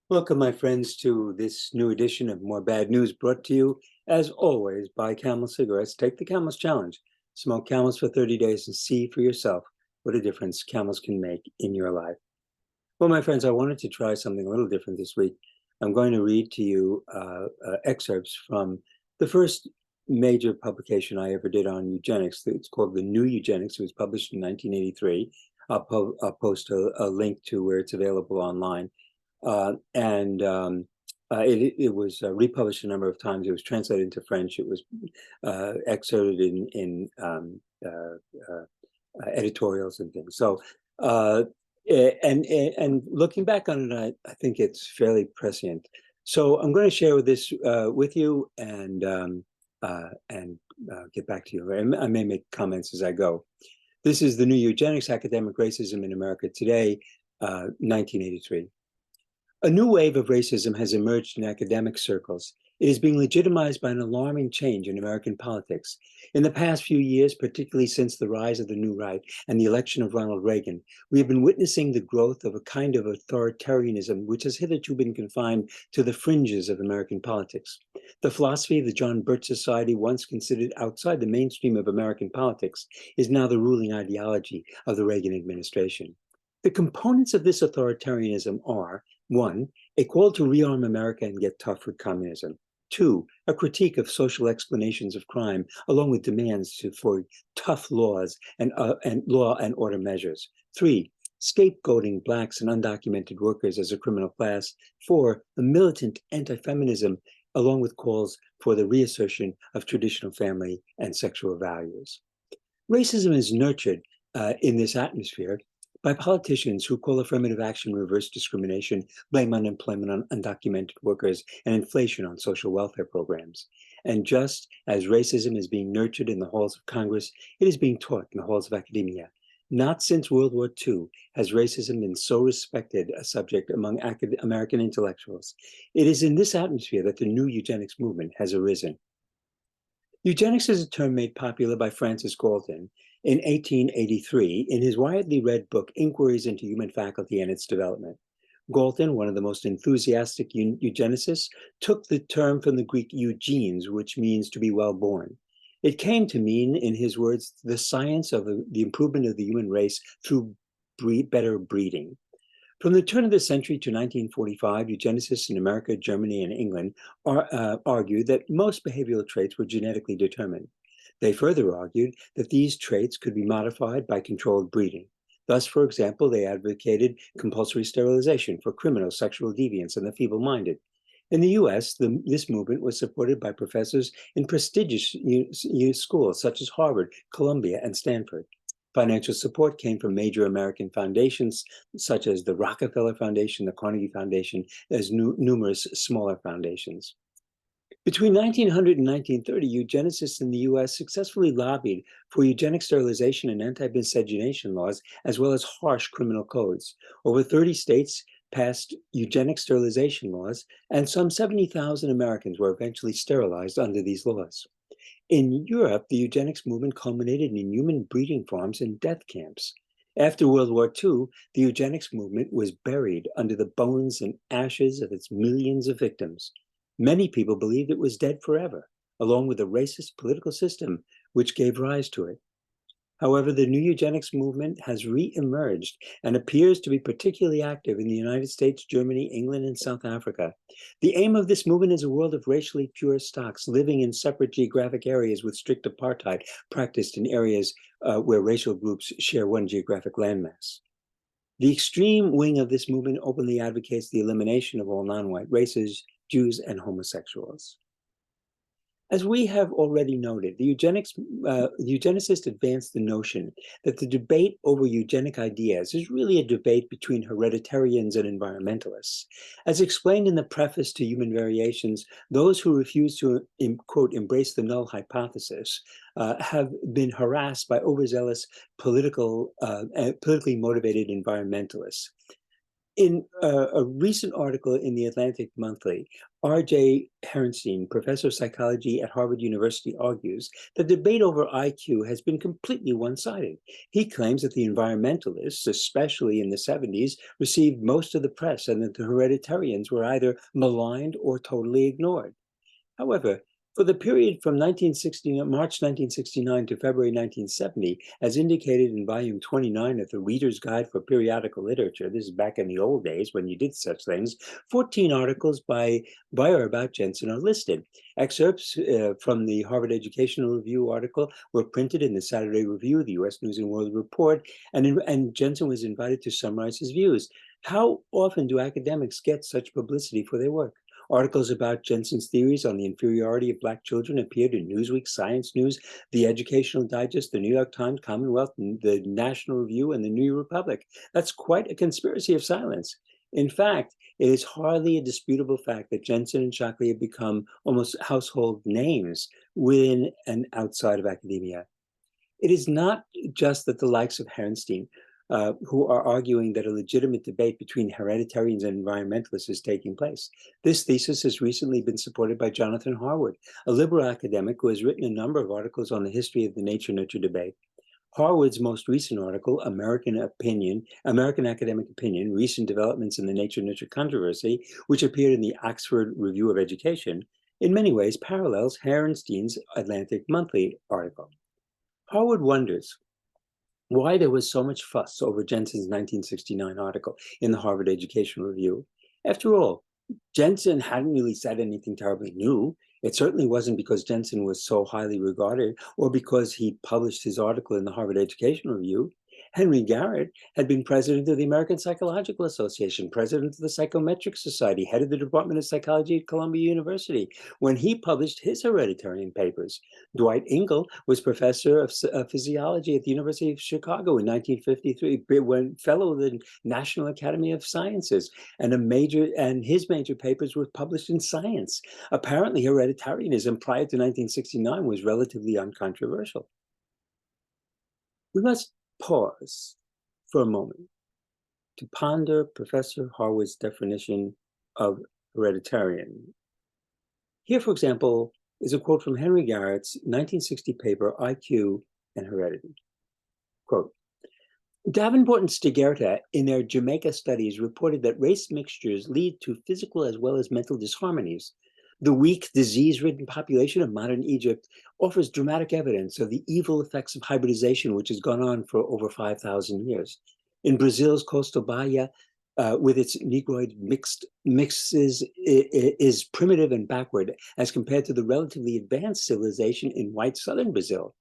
Welcome, my friends, to this new edition of More Bad News, brought to you, as always, by Camel Cigarettes. Take the Camel's Challenge. Smoke Camels for 30 days and see for yourself what a difference Camels can make in your life. Well, my friends, I wanted to try something a little different this week. I'm going to read to you excerpts from the first major publication I ever did on eugenics. It's called The New Eugenics. It was published in 1983. I'll post a link to where it's available online. It was republished a number of times. It was translated into French. It was excerpted in editorials and things. So, and looking back on it, I think it's fairly prescient. So I'm going to share this with you and get back to you. I may make comments as I go. This is The New Eugenics: Academic Racism in America Today, 1983. A new wave of racism has emerged in academic circles. It is being legitimized by an alarming change in American politics. In the past few years, particularly since the rise of the New Right and the election of Ronald Reagan, we have been witnessing the growth of a kind of authoritarianism which has hitherto been confined to the fringes of American politics. The philosophy of the John Birch Society, once considered outside the mainstream of American politics, is now the ruling ideology of the Reagan administration. The components of this authoritarianism are: 1, a call to rearm America and get tough with communism. 2, a critique of social explanations of crime, along with demands for tough laws and law and order measures. 3, scapegoating Blacks and undocumented workers as a criminal class. 4, a militant anti-feminism, along with calls for the reassertion of traditional family and sexual values. Racism is nurtured in this atmosphere by politicians who call affirmative action reverse discrimination, blame unemployment on undocumented workers, and inflation on social welfare programs. And just as racism is being nurtured in the halls of Congress, it is being taught in the halls of academia. Not since World War II has racism been so respected a subject among American intellectuals. It is in this atmosphere that the new eugenics movement has arisen. Eugenics is a term made popular by Francis Galton in 1883 in his widely read book, Inquiries into Human Faculty and Its Development. Galton, one of the most enthusiastic eugenicists, took the term from the Greek eugenes, which means to be well born. It came to mean, in his words, the science of the improvement of the human race through better breeding. From the turn of the century to 1945, eugenicists in America, Germany, and England argued that most behavioral traits were genetically determined. They further argued that these traits could be modified by controlled breeding. Thus, for example, they advocated compulsory sterilization for criminals, sexual deviants, and the feeble-minded. In the US, this movement was supported by professors in prestigious schools such as Harvard, Columbia, and Stanford. Financial support came from major American foundations, such as the Rockefeller Foundation, the Carnegie Foundation, as numerous smaller foundations. Between 1900 and 1930, eugenicists in the US successfully lobbied for eugenic sterilization and anti-miscegenation laws, as well as harsh criminal codes. Over 30 states passed eugenic sterilization laws, and some 70,000 Americans were eventually sterilized under these laws. In Europe, the eugenics movement culminated in human breeding farms and death camps. After World War II, the eugenics movement was buried under the bones and ashes of its millions of victims. Many people believed it was dead forever, along with the racist political system which gave rise to it. However, the new eugenics movement has re-emerged and appears to be particularly active in the United States, Germany, England, and South Africa. The aim of this movement is a world of racially pure stocks living in separate geographic areas with strict apartheid practiced in areas where racial groups share one geographic landmass. The extreme wing of this movement openly advocates the elimination of all non-white races, Jews, and homosexuals. As we have already noted, the eugenicists advanced the notion that the debate over eugenic ideas is really a debate between hereditarians and environmentalists. As explained in the preface to Human Variations, those who refuse to, quote, embrace the null hypothesis have been harassed by overzealous politically motivated environmentalists. In a recent article in the Atlantic Monthly, R.J. Herrenstein, professor of psychology at Harvard University, argues that the debate over IQ has been completely one-sided. He claims that the environmentalists, especially in the 70s, received most of the press and that the hereditarians were either maligned or totally ignored. However, for the period from March 1969 to February 1970, as indicated in volume 29 of the Reader's Guide for Periodical Literature, this is back in the old days when you did such things, 14 articles by or about Jensen are listed. Excerpts from the Harvard Educational Review article were printed in the Saturday Review, the U.S. News and World Report, and Jensen was invited to summarize his views. How often do academics get such publicity for their work? Articles about Jensen's theories on the inferiority of Black children appeared in Newsweek, Science News, the Educational Digest, the New York Times, Commonwealth, the National Review, and the New Republic. That's quite a conspiracy of silence. In fact, it is hardly a disputable fact that Jensen and Shockley have become almost household names within and outside of academia. It is not just that the likes of Herrenstein, who are arguing that a legitimate debate between hereditarians and environmentalists is taking place. This thesis has recently been supported by Jonathan Harwood, a liberal academic who has written a number of articles on the history of the nature-nurture debate. Harwood's most recent article, American Academic Opinion, Recent Developments in the Nature-Nurture Controversy, which appeared in the Oxford Review of Education, in many ways parallels Herrenstein's Atlantic Monthly article. Harwood wonders why there was so much fuss over Jensen's 1969 article in the Harvard Educational Review. After all, Jensen hadn't really said anything terribly new. It certainly wasn't because Jensen was so highly regarded or because he published his article in the Harvard Educational Review. Henry Garrett had been president of the American Psychological Association, president of the Psychometric Society, head of the Department of Psychology at Columbia University, when he published his hereditarian papers. Dwight Engel was professor of physiology at the University of Chicago in 1953, fellow of the National Academy of Sciences, and his major papers were published in Science. Apparently, hereditarianism prior to 1969 was relatively uncontroversial. We must pause for a moment to ponder Professor Harwood's definition of hereditarian. Here, for example, is a quote from Henry Garrett's 1960 paper, IQ and Heredity. Quote, Davenport and Stegerta, in their Jamaica studies, reported that race mixtures lead to physical as well as mental disharmonies. The weak, disease-ridden population of modern Egypt offers dramatic evidence of the evil effects of hybridization, which has gone on for over 5,000 years. In Brazil's coastal Bahia, with its Negroid mixes, is primitive and backward as compared to the relatively advanced civilization in white southern Brazil.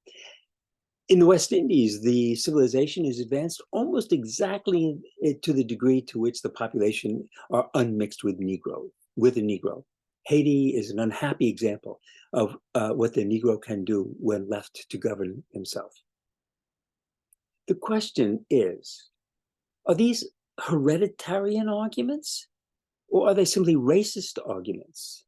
In the West Indies, the civilization is advanced almost exactly to the degree to which the population are unmixed with the Negro. Haiti is an unhappy example of what the Negro can do when left to govern himself. The question is, are these hereditarian arguments, or are they simply racist arguments?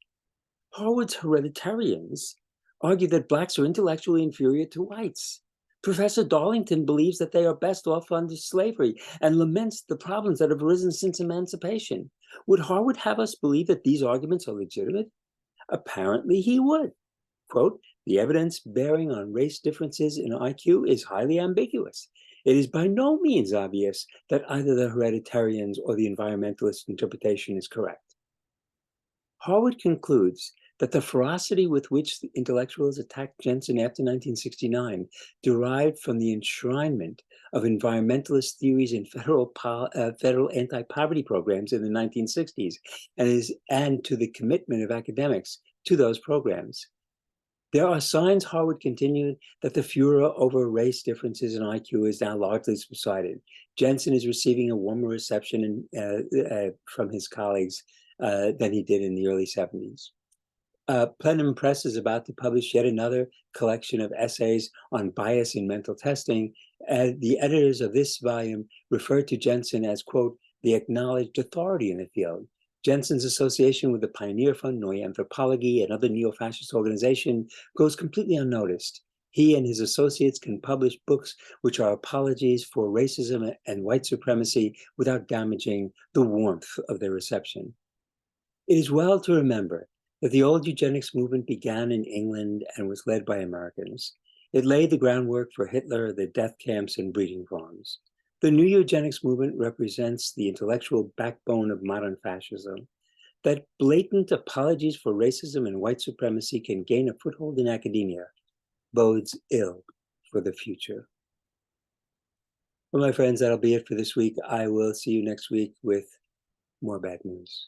Harwood's hereditarians argue that Blacks are intellectually inferior to whites. Professor Darlington believes that they are best off under slavery and laments the problems that have arisen since emancipation. Would Harwood have us believe that these arguments are legitimate? Apparently he would. Quote, the evidence bearing on race differences in IQ is highly ambiguous. It is by no means obvious that either the hereditarians or the environmentalist interpretation is correct. Harwood concludes that the ferocity with which the intellectuals attacked Jensen after 1969 derived from the enshrinement of environmentalist theories in federal anti-poverty programs in the 1960s, and to the commitment of academics to those programs. There are signs, Harwood continued, that the furor over race differences in IQ is now largely subsided. Jensen is receiving a warmer reception from his colleagues than he did in the early 70s. Plenum Press is about to publish yet another collection of essays on bias in mental testing. The editors of this volume refer to Jensen as, quote, the acknowledged authority in the field. Jensen's association with the Pioneer Fund, Neue Anthropologie, and other neo-fascist organizations goes completely unnoticed. He and his associates can publish books which are apologies for racism and white supremacy without damaging the warmth of their reception. It is well to remember that the old eugenics movement began in England and was led by Americans. It laid the groundwork for Hitler, the death camps, and breeding farms. The new eugenics movement represents the intellectual backbone of modern fascism. That blatant apologies for racism and white supremacy can gain a foothold in academia bodes ill for the future. Well, my friends, that'll be it for this week. I will see you next week with more bad news.